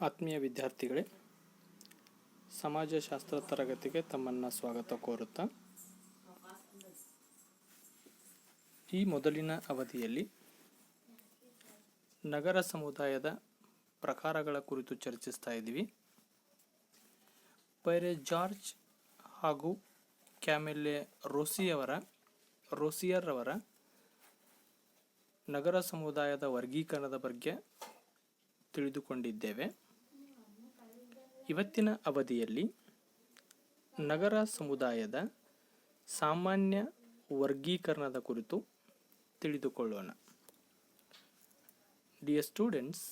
ಆತ್ಮೀಯ ವಿದ್ಯಾರ್ಥಿಗಳೇ, ಸಮಾಜಶಾಸ್ತ್ರ ತರಗತಿಗೆ ತಮ್ಮನ್ನು ಸ್ವಾಗತ ಕೋರುತ್ತಾ ಈ ಮೊದಲಿನ ಅವಧಿಯಲ್ಲಿ ನಗರ ಸಮುದಾಯದ ಪ್ರಕಾರಗಳ ಕುರಿತು ಚರ್ಚಿಸ್ತಾ ಇದ್ದೀವಿ. ಪೈರೆ ಜಾರ್ಜ್ ಹಾಗೂ ಕ್ಯಾಮೆಲೆ ರೋಸಿಯರ್ ಅವರ ನಗರ ಸಮುದಾಯದ ವರ್ಗೀಕರಣದ ಬಗ್ಗೆ ತಿಳಿದುಕೊಂಡಿದ್ದೇವೆ. ಇವತ್ತಿನ ಅವಧಿಯಲ್ಲಿ ನಗರ ಸಮುದಾಯದ ಸಾಮಾನ್ಯ ವರ್ಗೀಕರಣದ ಕುರಿತು ತಿಳಿದುಕೊಳ್ಳೋಣ. Dear students,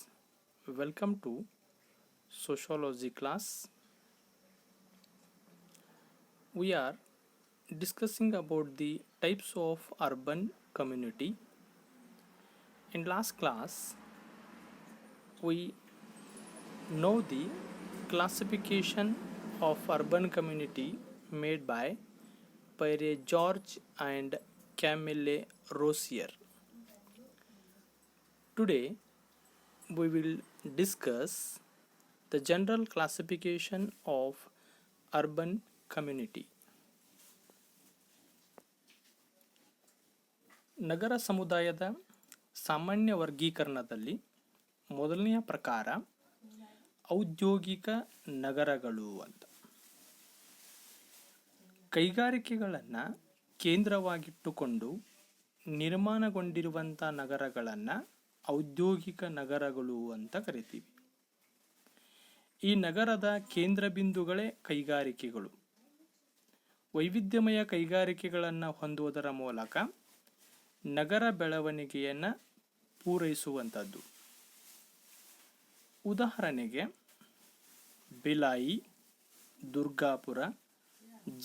welcome to sociology class. We are discussing about the types of urban community. In last class, we know the classification of urban community made by Pierre George and Camille Rossier. Today, we will discuss the general classification of urban community. ನಗರ ಸಮುದಾಯದ ಸಾಮಾನ್ಯ ವರ್ಗೀಕರಣದಲ್ಲಿ ಮೊದಲನೆಯ ಪ್ರಕಾರ ಔದ್ಯೋಗಿಕ ನಗರಗಳು ಅಂತ. ಕೈಗಾರಿಕೆಗಳನ್ನು ಕೇಂದ್ರವಾಗಿಟ್ಟುಕೊಂಡು ನಿರ್ಮಾಣಗೊಂಡಿರುವಂಥ ನಗರಗಳನ್ನು ಔದ್ಯೋಗಿಕ ನಗರಗಳು ಅಂತ ಕರಿತೀವಿ. ಈ ನಗರದ ಕೇಂದ್ರ ಬಿಂದುಗಳೇ ಕೈಗಾರಿಕೆಗಳು. ವೈವಿಧ್ಯಮಯ ಕೈಗಾರಿಕೆಗಳನ್ನು ಹೊಂದುವುದರ ಮೂಲಕ ನಗರ ಬೆಳವಣಿಗೆಯನ್ನು ಪೂರೈಸುವಂಥದ್ದು. ಉದಾಹರಣೆಗೆ ಭಿಲಾಯಿ, ದುರ್ಗಾಪುರ,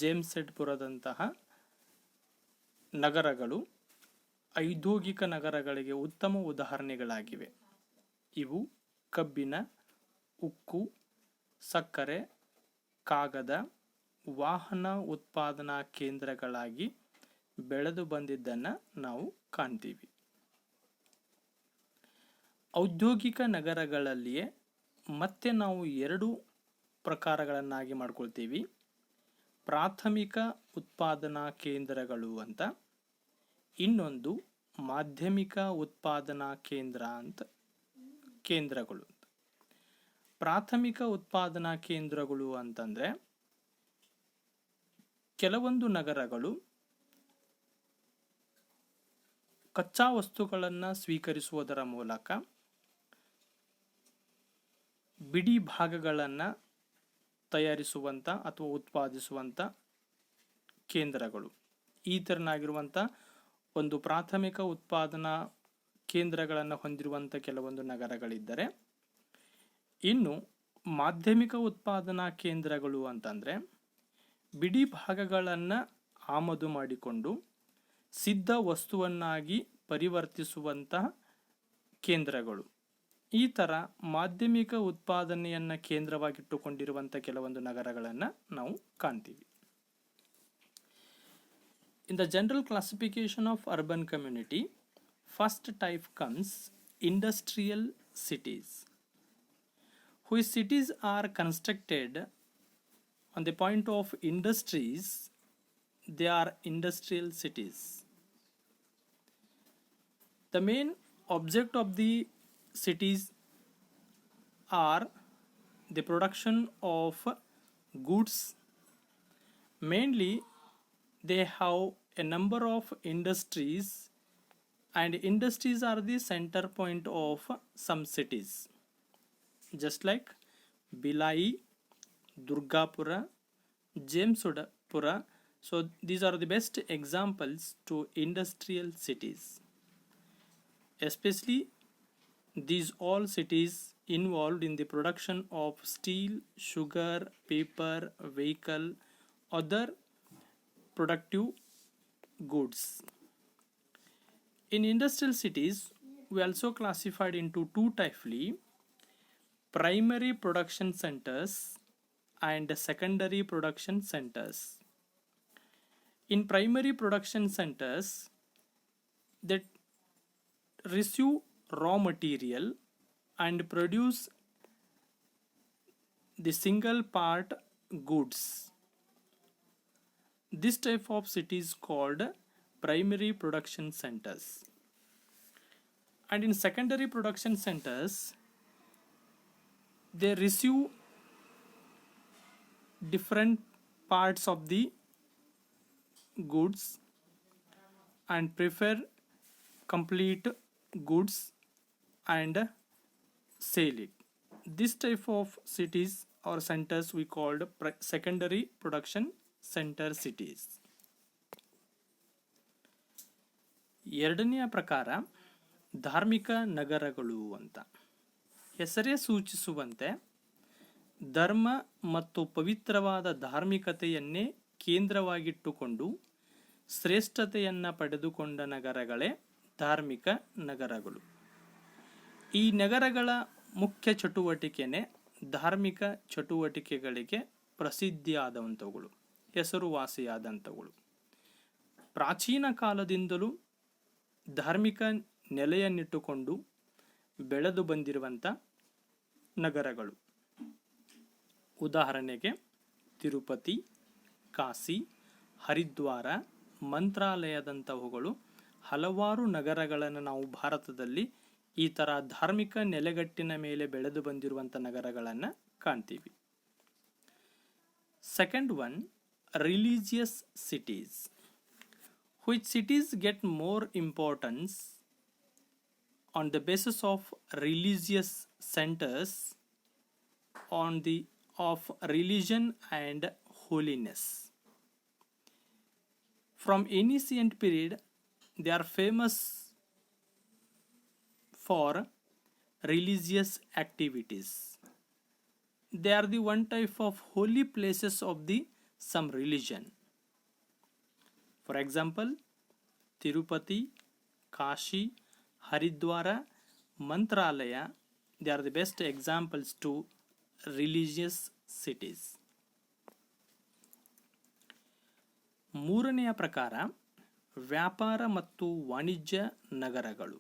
ಜೇಮ್ಸೆಡ್ಪುರದಂತಹ ನಗರಗಳು ಔದ್ಯೋಗಿಕ ನಗರಗಳಿಗೆ ಉತ್ತಮ ಉದಾಹರಣೆಗಳಾಗಿವೆ. ಇವು ಕಬ್ಬಿಣ, ಉಕ್ಕು, ಸಕ್ಕರೆ, ಕಾಗದ, ವಾಹನ ಉತ್ಪಾದನಾ ಕೇಂದ್ರಗಳಾಗಿ ಬೆಳೆದು ಬಂದಿದ್ದನ್ನು ನಾವು ಕಾಣ್ತೀವಿ. ಔದ್ಯೋಗಿಕ ನಗರಗಳಲ್ಲಿಯೇ ಮತ್ತೆ ನಾವು ಎರಡು ಪ್ರಕಾರಗಳನ್ನಾಗಿ ಮಾಡ್ಕೊಳ್ತೀವಿ. ಪ್ರಾಥಮಿಕ ಉತ್ಪಾದನಾ ಕೇಂದ್ರಗಳು ಅಂತ, ಇನ್ನೊಂದು ಮಾಧ್ಯಮಿಕ ಉತ್ಪಾದನಾ ಕೇಂದ್ರಗಳು. ಪ್ರಾಥಮಿಕ ಉತ್ಪಾದನಾ ಕೇಂದ್ರಗಳು ಅಂತಂದರೆ ಕೆಲವೊಂದು ನಗರಗಳು ಕಚ್ಚಾ ವಸ್ತುಗಳನ್ನು ಸ್ವೀಕರಿಸುವುದರ ಮೂಲಕ ಬಿಡಿ ಭಾಗಗಳನ್ನು ತಯಾರಿಸುವಂಥ ಅಥವಾ ಉತ್ಪಾದಿಸುವಂಥ ಕೇಂದ್ರಗಳು. ಈ ಥರನಾಗಿರುವಂಥ ಒಂದು ಪ್ರಾಥಮಿಕ ಉತ್ಪಾದನಾ ಕೇಂದ್ರಗಳನ್ನು ಹೊಂದಿರುವಂಥ ಕೆಲವೊಂದು ನಗರಗಳಿದ್ದರೆ, ಇನ್ನು ಮಾಧ್ಯಮಿಕ ಉತ್ಪಾದನಾ ಕೇಂದ್ರಗಳು ಅಂತಂದರೆ ಬಿಡಿ ಭಾಗಗಳನ್ನು ಆಮದು ಮಾಡಿಕೊಂಡು ಸಿದ್ಧ ವಸ್ತುವನ್ನಾಗಿ ಪರಿವರ್ತಿಸುವಂತಹ ಕೇಂದ್ರಗಳು. ಈ ಥರ ಮಾಧ್ಯಮಿಕ ಉತ್ಪಾದನೆಯನ್ನು ಕೇಂದ್ರವಾಗಿಟ್ಟುಕೊಂಡಿರುವಂಥ ಕೆಲವೊಂದು ನಗರಗಳನ್ನು ನಾವು ಕಾಣ್ತೀವಿ. In the general classification of urban community, first type comes industrial cities, whose cities are constructed on the point of industries. They are industrial cities. The main object of the cities are the production of goods. Mainly, they have a number of industries, and industries are the center point of some cities, just like Bhilai, Durgapura, Jamshedpur. So these are the best examples to industrial cities. Especially these all cities involved in the production of steel, sugar, paper, vehicle, other productive goods. In industrial cities, we also classified into two types: primary production centers and secondary production centers. In primary production centers, that receive raw material and produce the single part goods. This type of city is called primary production centers. And in secondary production centers, they receive different parts of the goods and prefer complete goods and sell it. This type of cities or centers we called secondary production center cities. ಎರಡನೆಯ ಪ್ರಕಾರ ಧಾರ್ಮಿಕ ನಗರಗಳು ಅಂತ. ಹೆಸರೇ ಸೂಚಿಸುವಂತೆ ಧರ್ಮ ಮತ್ತು ಪವಿತ್ರವಾದ ಧಾರ್ಮಿಕತೆಯನ್ನೇ ಕೇಂದ್ರವಾಗಿಟ್ಟುಕೊಂಡು ಶ್ರೇಷ್ಠತೆಯನ್ನು ಪಡೆದುಕೊಂಡ ನಗರಗಳೇ ಧಾರ್ಮಿಕ ನಗರಗಳು. ಈ ನಗರಗಳ ಮುಖ್ಯ ಚಟುವಟಿಕೆನೇ ಧಾರ್ಮಿಕ ಚಟುವಟಿಕೆಗಳಿಗೆ ಪ್ರಸಿದ್ಧಿಯಾದಂಥವುಗಳು, ಹೆಸರುವಾಸಿಯಾದಂಥವುಗಳು. ಪ್ರಾಚೀನ ಕಾಲದಿಂದಲೂ ಧಾರ್ಮಿಕ ನೆಲೆಯನ್ನಿಟ್ಟುಕೊಂಡು ಬೆಳೆದು ಬಂದಿರುವಂಥ ನಗರಗಳು. ಉದಾಹರಣೆಗೆ ತಿರುಪತಿ, ಕಾಶಿ, ಹರಿದ್ವಾರ, ಮಂತ್ರಾಲಯದಂತಹವುಗಳು ಹಲವಾರು ನಗರಗಳನ್ನು ನಾವು ಭಾರತದಲ್ಲಿ ಈ ಥರ ಧಾರ್ಮಿಕ ನೆಲೆಗಟ್ಟಿನ ಮೇಲೆ ಬೆಳೆದು ಬಂದಿರುವಂಥ ನಗರಗಳನ್ನು ಕಾಣ್ತೀವಿ. Second one, religious cities. Which cities get more importance on the basis of religious centers of religion and holiness. From ancient period, they are famous for religious activities. They are the one type of holy places of the some religion. For example, Tirupati, Kashi, Haridwara, Mantralaya, they are the best examples to religious cities. ಮೂರನೆಯ ಪ್ರಕಾರ ವ್ಯಾಪಾರ ಮತ್ತು ವಾಣಿಜ್ಯ ನಗರಗಳು.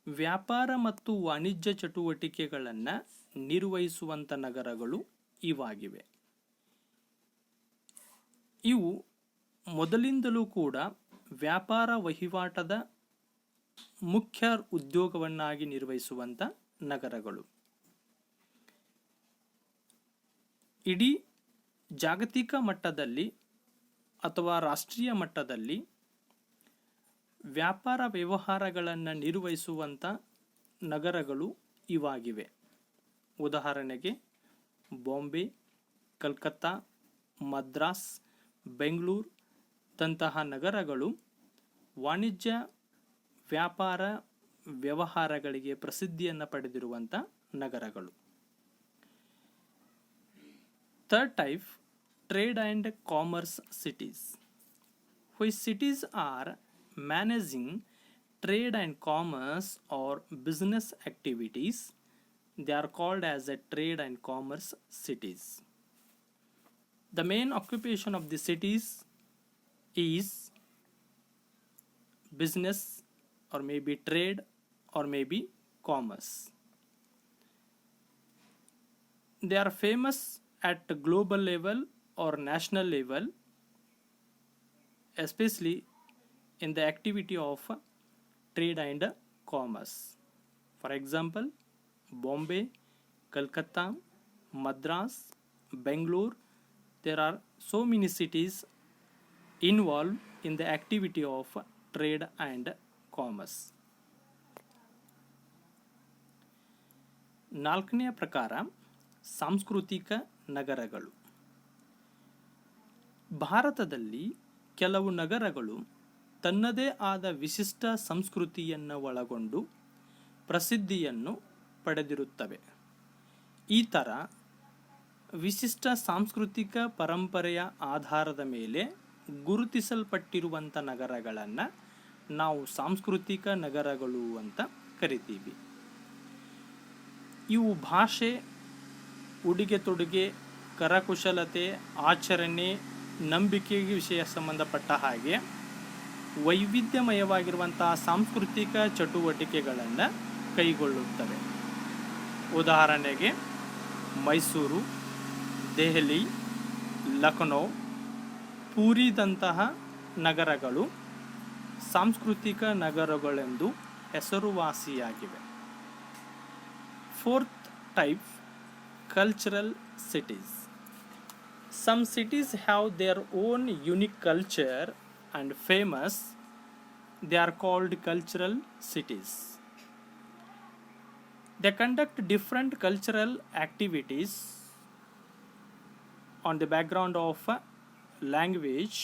ವ್ಯಾಪಾರ ಮತ್ತು ವಾಣಿಜ್ಯ ಚಟುವಟಿಕೆಗಳನ್ನು ನಿರ್ವಹಿಸುವಂಥ ನಗರಗಳು ಇವಾಗಿವೆ. ಇವು ಮೊದಲಿಂದಲೂ ಕೂಡ ವ್ಯಾಪಾರ ವಹಿವಾಟದ ಮುಖ್ಯ ಉದ್ಯೋಗವನ್ನಾಗಿ ನಿರ್ವಹಿಸುವಂಥ ನಗರಗಳು. ಇಡೀ ಜಾಗತಿಕ ಮಟ್ಟದಲ್ಲಿ ಅಥವಾ ರಾಷ್ಟ್ರೀಯ ಮಟ್ಟದಲ್ಲಿ ವ್ಯಾಪಾರ ವ್ಯವಹಾರಗಳನ್ನು ನಿರ್ವಹಿಸುವಂಥ ನಗರಗಳು ಇವಾಗಿವೆ. ಉದಾಹರಣೆಗೆ ಬಾಂಬೆ, ಕಲ್ಕತ್ತಾ, ಮದ್ರಾಸ್, ಬೆಂಗಳೂರು ದಂತಹ ನಗರಗಳು ವಾಣಿಜ್ಯ ವ್ಯಾಪಾರ ವ್ಯವಹಾರಗಳಿಗೆ ಪ್ರಸಿದ್ಧಿಯನ್ನು ಪಡೆದಿರುವಂಥ ನಗರಗಳು. Third type, trade and commerce cities. which cities are managing trade and commerce or business activities. They are called as a trade and commerce cities. The main occupation of the cities is business or maybe trade or maybe commerce. They are famous at global level or national level, especially in the activity of trade and commerce. For example, Bombay, Calcutta, Madras, Bangalore, there are so many cities involved in the activity of trade and commerce. ನಾಲ್ಕನೆಯ ಪ್ರಕಾರ ಸಾಂಸ್ಕೃತಿಕ ನಗರಗಳು. ಭಾರತದಲ್ಲಿ ಕೆಲವು ನಗರಗಳು ತನ್ನದೇ ಆದ ವಿಶಿಷ್ಟ ಸಂಸ್ಕೃತಿಯನ್ನು ಒಳಗೊಂಡು ಪ್ರಸಿದ್ಧಿಯನ್ನು ಪಡೆದಿರುತ್ತವೆ. ಈ ಥರ ವಿಶಿಷ್ಟ ಸಾಂಸ್ಕೃತಿಕ ಪರಂಪರೆಯ ಆಧಾರದ ಮೇಲೆ ಗುರುತಿಸಲ್ಪಟ್ಟಿರುವಂಥ ನಗರಗಳನ್ನು ನಾವು ಸಾಂಸ್ಕೃತಿಕ ನಗರಗಳು ಅಂತ ಕರಿತೀವಿ. ಇವು ಭಾಷೆ, ಉಡುಗೆ ತೊಡುಗೆ, ಕರಕುಶಲತೆ, ಆಚರಣೆ, ನಂಬಿಕೆಗೆ ವಿಷಯ ಸಂಬಂಧಪಟ್ಟ ಹಾಗೆ ವೈವಿಧ್ಯಮಯವಾಗಿರುವಂತಹ ಸಾಂಸ್ಕೃತಿಕ ಚಟುವಟಿಕೆಗಳನ್ನು ಕೈಗೊಳ್ಳುತ್ತವೆ. ಉದಾಹರಣೆಗೆ ಮೈಸೂರು, ದೆಹಲಿ, ಲಖನೌ, ಪೂರಿದಂತಹ ನಗರಗಳು ಸಾಂಸ್ಕೃತಿಕ ನಗರಗಳೆಂದು ಹೆಸರುವಾಸಿಯಾಗಿವೆ. Fourth type, cultural cities. Some cities have their own unique culture and famous. They are called cultural cities. They conduct different cultural activities on the background of language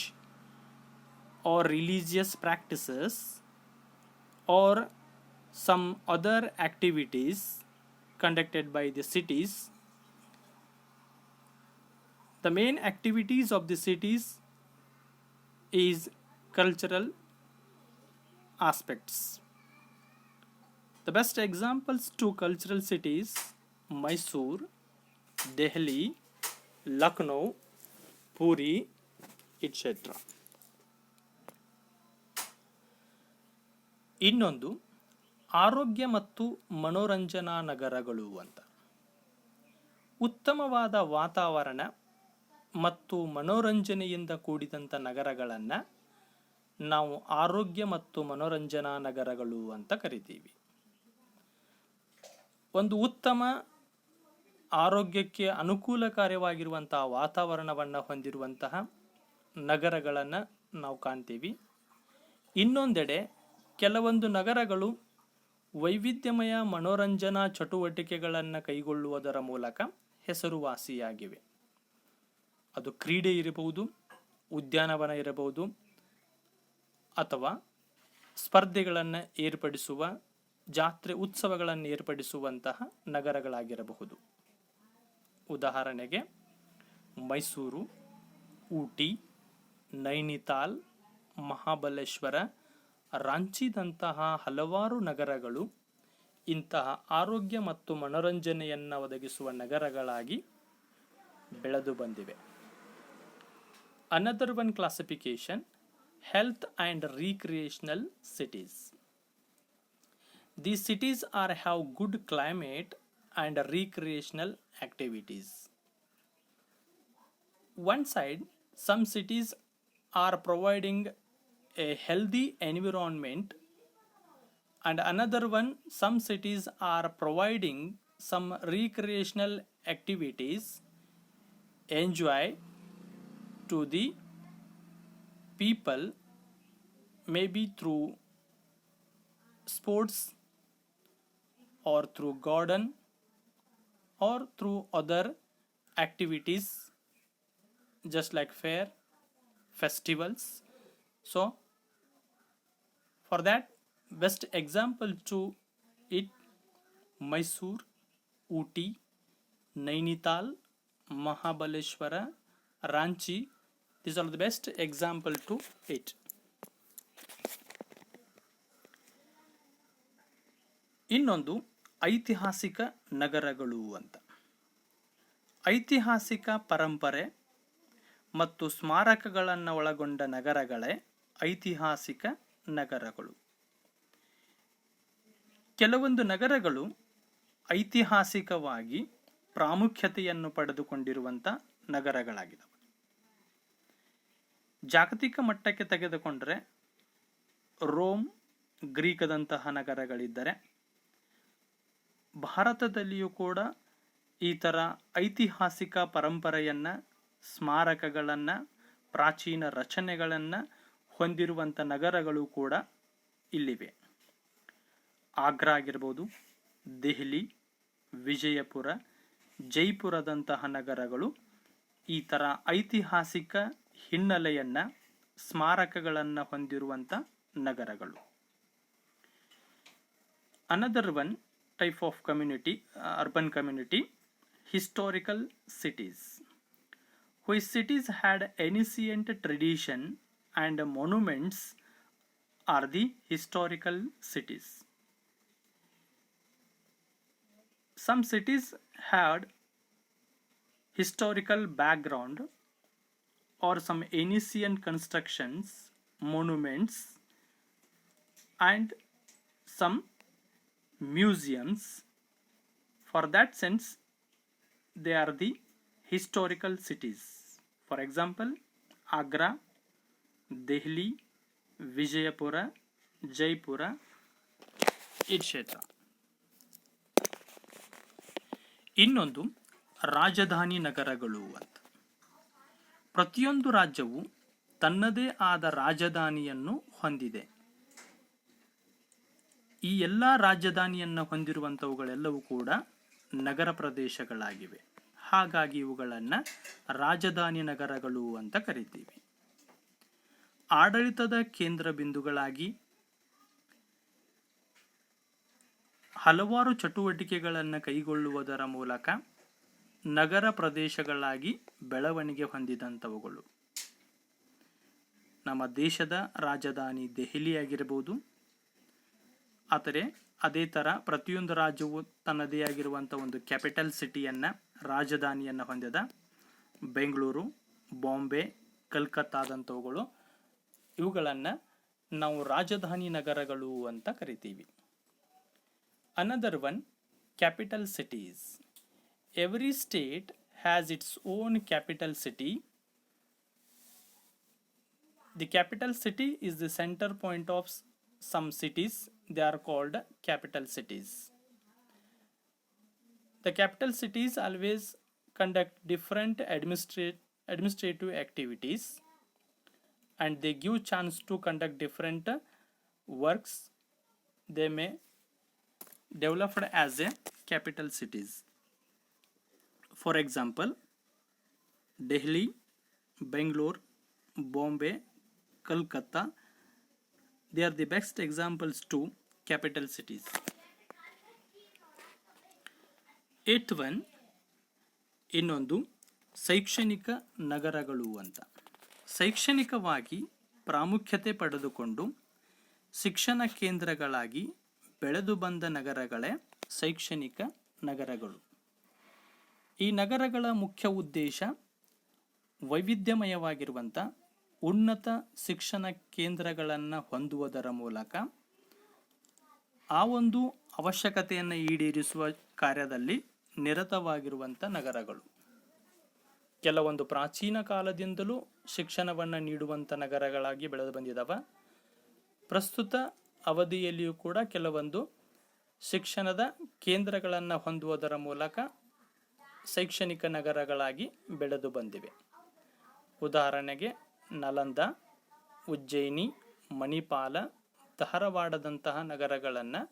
or religious practices or some other activities conducted by the cities. The main activities of the cities is cultural aspects. The best examples to cultural cities: Mysore, Delhi, Lucknow, Puri, etc. ಇನ್ನೊಂದು ಆರೋಗ್ಯ ಮತ್ತು ಮನೋರಂಜನಾ ನಗರಗಳು ಅಂತ. ಉತ್ತಮವಾದ ವಾತಾವರಣ ಮತ್ತು ಮನೋರಂಜನೆಯಿಂದ ಕೂಡಿದಂಥ ನಗರಗಳನ್ನು ನಾವು ಆರೋಗ್ಯ ಮತ್ತು ಮನೋರಂಜನಾ ನಗರಗಳು ಅಂತ ಕರಿತೀವಿ. ಒಂದು ಉತ್ತಮ ಆರೋಗ್ಯಕ್ಕೆ ಅನುಕೂಲಕಾರಿಯಾಗಿರುವಂತಹ ವಾತಾವರಣವನ್ನು ಹೊಂದಿರುವಂತಹ ನಗರಗಳನ್ನು ನಾವು ಕಾಣ್ತೀವಿ. ಇನ್ನೊಂದೆಡೆ ಕೆಲವೊಂದು ನಗರಗಳು ವೈವಿಧ್ಯಮಯ ಮನೋರಂಜನಾ ಚಟುವಟಿಕೆಗಳನ್ನು ಕೈಗೊಳ್ಳುವುದರ ಮೂಲಕ ಹೆಸರುವಾಸಿಯಾಗಿವೆ. ಅದು ಕ್ರೀಡೆ ಇರಬಹುದು, ಉದ್ಯಾನವನ ಇರಬಹುದು, ಅಥವಾ ಸ್ಪರ್ಧೆಗಳನ್ನು ಏರ್ಪಡಿಸುವ, ಜಾತ್ರೆ ಉತ್ಸವಗಳನ್ನು ಏರ್ಪಡಿಸುವಂತಹ ನಗರಗಳಾಗಿರಬಹುದು. ಉದಾಹರಣೆಗೆ ಮೈಸೂರು, ಊಟಿ, ನೈನಿತಾಲ್, ಮಹಾಬಲೇಶ್ವರ, ರಾಂಚಿದಂತಹ ಹಲವಾರು ನಗರಗಳು ಇಂತಹ ಆರೋಗ್ಯ ಮತ್ತು ಮನೋರಂಜನೆಯನ್ನು ಒದಗಿಸುವ ನಗರಗಳಾಗಿ ಬೆಳೆದು ಬಂದಿವೆ. Another one classification, health and recreational cities. These cities have good climate and recreational activities. One side, some cities are providing a healthy environment, and another one, some cities are providing some recreational activities enjoy to the people, maybe through sports or through garden or through other activities just like fair, festivals. So for that, best example to it, Mysore, Ooty, Nainital, Mahabaleshwara, Ranchi, these are the best example to it. ಇನ್ನೊಂದು ಐತಿಹಾಸಿಕ ನಗರಗಳು ಅಂತ. ಐತಿಹಾಸಿಕ ಪರಂಪರೆ ಮತ್ತು ಸ್ಮಾರಕಗಳನ್ನು ಒಳಗೊಂಡ ನಗರಗಳೇ ಐತಿಹಾಸಿಕ ನಗರಗಳು. ಕೆಲವೊಂದು ನಗರಗಳು ಐತಿಹಾಸಿಕವಾಗಿ ಪ್ರಾಮುಖ್ಯತೆಯನ್ನು ಪಡೆದುಕೊಂಡಿರುವಂಥ ನಗರಗಳಾಗಿವೆ. ಜಾಗತಿಕ ಮಟ್ಟಕ್ಕೆ ತೆಗೆದುಕೊಂಡರೆ ರೋಮ್, ಗ್ರೀಕದಂತಹ ನಗರಗಳಿದ್ದರೆ, ಭಾರತದಲ್ಲಿಯೂ ಕೂಡ ಈ ಥರ ಐತಿಹಾಸಿಕ ಪರಂಪರೆಯನ್ನು, ಸ್ಮಾರಕಗಳನ್ನು, ಪ್ರಾಚೀನ ರಚನೆಗಳನ್ನು ಹೊಂದಿರುವಂಥ ನಗರಗಳು ಕೂಡ ಇಲ್ಲಿವೆ. ಆಗ್ರಾ ಆಗಿರ್ಬೋದು, ದೆಹಲಿ, ವಿಜಯಪುರ, ಜೈಪುರದಂತಹ ನಗರಗಳು ಈ ಥರ ಐತಿಹಾಸಿಕ ಹಿನ್ನೆಲೆಯನ್ನು, ಸ್ಮಾರಕಗಳನ್ನು ಹೊಂದಿರುವಂಥ ನಗರಗಳು. Another one type of community, urban community, historical cities. Which cities had ancient tradition and monuments are the historical cities. Some cities had historical background or some ancient constructions, monuments, and some museums. For that sense, they are the historical cities. For example, Agra, Delhi, Vijayapura, Jaipura, etc. ಇನ್ನೊಂದು ರಾಜಧಾನಿ ನಗರಗಳು ಅಂತ. ಪ್ರತಿಯೊಂದು ರಾಜ್ಯವು ತನ್ನದೇ ಆದ ರಾಜಧಾನಿಯನ್ನು ಹೊಂದಿದೆ. ಈ ಎಲ್ಲ ರಾಜಧಾನಿಯನ್ನು ಹೊಂದಿರುವಂಥವುಗಳೆಲ್ಲವೂ ಕೂಡ ನಗರ ಪ್ರದೇಶಗಳಾಗಿವೆ. ಹಾಗಾಗಿ ಇವುಗಳನ್ನು ರಾಜಧಾನಿ ನಗರಗಳು ಅಂತ ಕರಿತೀವಿ. ಆಡಳಿತದ ಕೇಂದ್ರ ಬಿಂದುಗಳಾಗಿ ಹಲವಾರು ಚಟುವಟಿಕೆಗಳನ್ನು ಕೈಗೊಳ್ಳುವುದರ ಮೂಲಕ ನಗರ ಪ್ರದೇಶಗಳಾಗಿ ಬೆಳವಣಿಗೆ ಹೊಂದಿದಂಥವುಗಳು. ನಮ್ಮ ದೇಶದ ರಾಜಧಾನಿ ದೆಹಲಿ ಆಗಿರಬಹುದು. ಆದರೆ ಅದೇ ಥರ ಪ್ರತಿಯೊಂದು ರಾಜ್ಯವು ತನ್ನದೇ ಆಗಿರುವಂಥ ಒಂದು ಕ್ಯಾಪಿಟಲ್ ಸಿಟಿಯನ್ನು, ರಾಜಧಾನಿಯನ್ನು ಹೊಂದಿದ ಬೆಂಗಳೂರು, ಬಾಂಬೆ, ಕಲ್ಕತ್ತಾದಂಥವುಗಳು. ಇವುಗಳನ್ನು ನಾವು ರಾಜಧಾನಿ ನಗರಗಳು ಅಂತ ಕರಿತೀವಿ. Another one, capital cities. Every state has its own capital city. The capital city is the center point of some cities. They are called capital cities. The capital cities always conduct different administrative activities, and they give chance to conduct different works. They may developed as a capital cities. For example, Delhi, Bangalore, Bombay, Kolkata, they are the best examples to capital cities. Eighth one, ಇನ್ನೊಂದು ಶೈಕ್ಷಣಿಕ ನಗರಗಳು ಅಂತ. ಶೈಕ್ಷಣಿಕವಾಗಿ ಪ್ರಾಮುಖ್ಯತೆ ಪಡೆದುಕೊಂಡು ಶಿಕ್ಷಣ ಕೇಂದ್ರಗಳಾಗಿ ಬೆಳೆದು ಬಂದ ನಗರಗಳೇ ಶೈಕ್ಷಣಿಕ ನಗರಗಳು. ಈ ನಗರಗಳ ಮುಖ್ಯ ಉದ್ದೇಶ ವೈವಿಧ್ಯಮಯವಾಗಿರುವಂಥ ಉನ್ನತ ಶಿಕ್ಷಣ ಕೇಂದ್ರಗಳನ್ನು ಹೊಂದುವುದರ ಮೂಲಕ ಆ ಒಂದು ಅವಶ್ಯಕತೆಯನ್ನು ಈಡೇರಿಸುವ ಕಾರ್ಯದಲ್ಲಿ ನಿರತವಾಗಿರುವಂಥ ನಗರಗಳು. ಕೆಲವೊಂದು ಪ್ರಾಚೀನ ಕಾಲದಿಂದಲೂ ಶಿಕ್ಷಣವನ್ನು ನೀಡುವಂಥ ನಗರಗಳಾಗಿ ಬೆಳೆದು ಬಂದಿದ್ದಾವೆ. ಪ್ರಸ್ತುತ ಅವಧಿಯಲ್ಲಿಯೂ ಕೂಡ ಕೆಲವೊಂದು ಶಿಕ್ಷಣದ ಕೇಂದ್ರಗಳನ್ನು ಹೊಂದುವುದರ ಮೂಲಕ ಶೈಕ್ಷಣಿಕ ನಗರಗಳಾಗಿ ಬೆಳೆದು ಬಂದಿವೆ. ಉದಾಹರಣೆಗೆ ನಲಂದ, ಉಜ್ಜಯಿನಿ, ಮಣಿಪಾಲ, ಧಾರವಾಡದಂತಹ ನಗರಗಳನ್ನು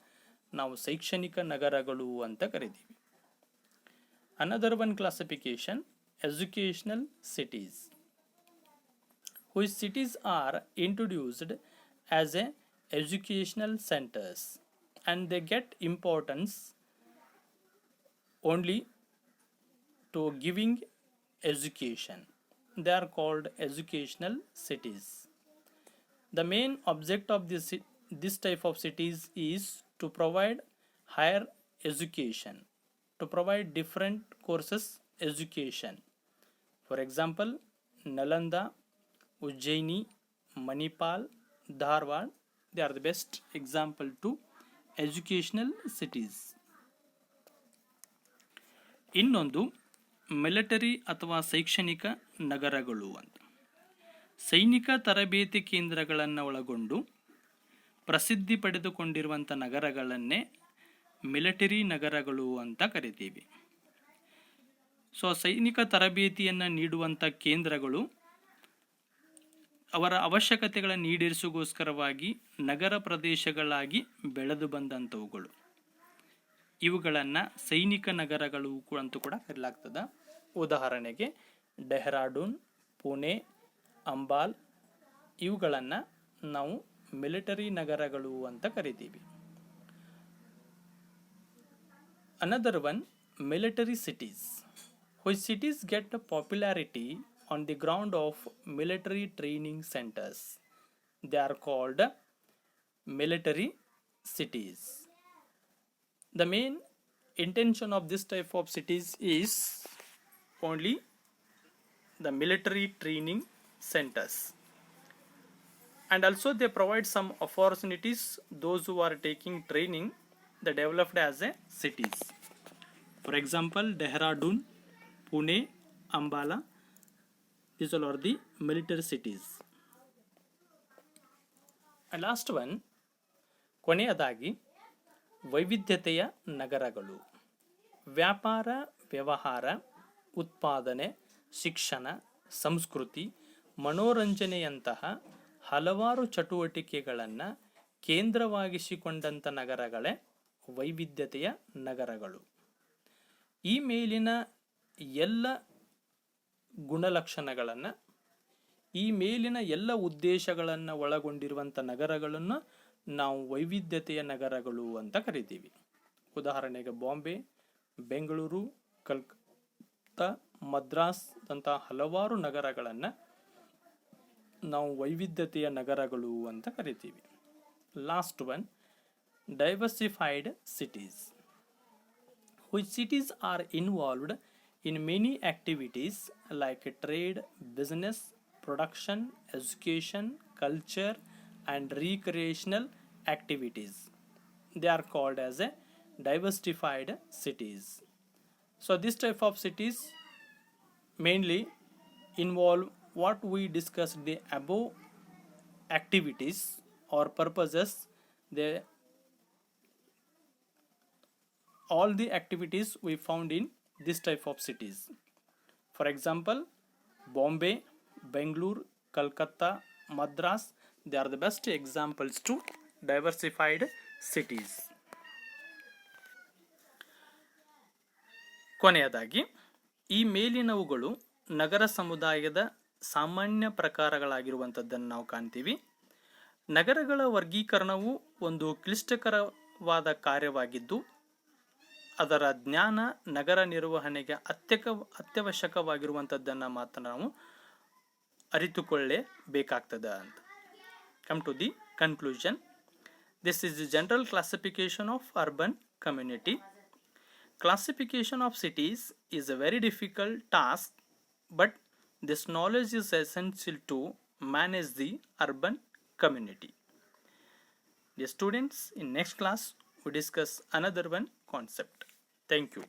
ನಾವು ಶೈಕ್ಷಣಿಕ ನಗರಗಳು ಅಂತ ಕರಿತೀವಿ. Another one classification, educational cities. which cities are introduced as a educational centers and they get importance only to giving education. They are called educational cities. The main object of this type of cities is to provide higher education, to provide different courses education. For example, Nalanda, Ujjaini, Manipal, Dharwad, they are the best example to educational cities. ಇನ್ನೊಂದು military ಅಥವಾ ಶೈಕ್ಷಣಿಕ ನಗರಗಳು ಅಂತ. ಸೈನಿಕ ತರಬೇತಿ ಕೇಂದ್ರಗಳನ್ನು ಒಳಗೊಂಡು ಪ್ರಸಿದ್ಧಿ ಪಡೆದುಕೊಂಡಿರುವಂಥ ನಗರಗಳನ್ನೇ ಮಿಲಿಟರಿ ನಗರಗಳು ಅಂತ ಕರಿತೀವಿ. ಸೊ ಸೈನಿಕ ತರಬೇತಿಯನ್ನು ನೀಡುವಂಥ ಕೇಂದ್ರಗಳು ಅವರ ಅವಶ್ಯಕತೆಗಳನ್ನು ಈಡೇರಿಸುಗೋಸ್ಕರವಾಗಿ ನಗರ ಪ್ರದೇಶಗಳಾಗಿ ಬೆಳೆದು ಬಂದಂಥವುಗಳು. ಇವುಗಳನ್ನು ಸೈನಿಕ ನಗರಗಳು ಅಂತೂ ಕೂಡ ಕರೆಯಲಾಗ್ತದೆ. ಉದಾಹರಣೆಗೆ ಡೆಹ್ರಾಡೂನ್, ಪುಣೆ, ಅಂಬಾಲ್ ಇವುಗಳನ್ನು ನಾವು ಮಿಲಿಟರಿ ನಗರಗಳು ಅಂತ ಕರಿತೀವಿ. Another one, military cities. which cities get popularity on the ground of military training centers. They are called military cities. The main intention of this type of cities is only the military training centers, and also they provide some opportunities those who are taking training, they developed as a cities. For example, Dehradun, Pune, Ambala. These all are the military cities. And last one, ಕೊನೆಯದಾಗಿ ವೈವಿಧ್ಯತೆಯ ನಗರಗಳು. ವ್ಯಾಪಾರ, ವ್ಯವಹಾರ, ಉತ್ಪಾದನೆ, ಶಿಕ್ಷಣ, ಸಂಸ್ಕೃತಿ, ಮನೋರಂಜನೆಯಂತಹ ಹಲವಾರು ಚಟುವಟಿಕೆಗಳನ್ನು ಕೇಂದ್ರವಾಗಿಸಿಕೊಂಡಂಥ ನಗರಗಳೇ ವೈವಿಧ್ಯತೆಯ ನಗರಗಳು. ಈ ಮೇಲಿನ ಎಲ್ಲ ಗುಣಲಕ್ಷಣಗಳನ್ನು, ಈ ಮೇಲಿನ ಎಲ್ಲ ಉದ್ದೇಶಗಳನ್ನು ಒಳಗೊಂಡಿರುವಂಥ ನಗರಗಳನ್ನು ನಾವು ವೈವಿಧ್ಯತೆಯ ನಗರಗಳು ಅಂತ ಕರಿತೀವಿ. ಉದಾಹರಣೆಗೆ ಬಾಂಬೆ, ಬೆಂಗಳೂರು, ಕಲ್ಕತ್ತಾ, ಮದ್ರಾಸ್ ಅಂತ ಹಲವಾರು ನಗರಗಳನ್ನು ನಾವು ವೈವಿಧ್ಯತೆಯ ನಗರಗಳು ಅಂತ ಕರಿತೀವಿ. Last one, diversified cities. Which cities are involved in many activities like trade, business, production, education, culture, and recreational activities. They are called as a diversified cities. So this type of cities mainly involve what we discussed the above activities or purposes. They all the activities we found in this type of cities. For example, Bombay, Bangalore, Kolkata, Madras, they are the best examples to diversified cities. ಕೊನೆಯದಾಗಿ, ಈ ಮೇಲಿನವುಗಳು ನಗರ ಸಮುದಾಯದ ಸಾಮಾನ್ಯ ಪ್ರಕಾರಗಳಾಗಿರುವಂಥದ್ದನ್ನು ನಾವು ಕಾಣ್ತೀವಿ. ನಗರಗಳ ವರ್ಗೀಕರಣವು ಒಂದು ಕ್ಲಿಷ್ಟಕರವಾದ ಕಾರ್ಯವಾಗಿದ್ದು, ಅದರ ಜ್ಞಾನ ನಗರ ನಿರ್ವಹಣೆಗೆ ಅತ್ಯವಶ್ಯಕವಾಗಿರುವಂಥದ್ದನ್ನು ಮಾತ್ರ ನಾವು ಅರಿತುಕೊಳ್ಳಬೇಕಾಗ್ತದೆ ಅಂತ. Come to the conclusion. This is the general classification of urban community. Classification of cities is a very difficult task, but this knowledge is essential to manage the urban community. Dear students, in next class we discuss another one concept. Thank you.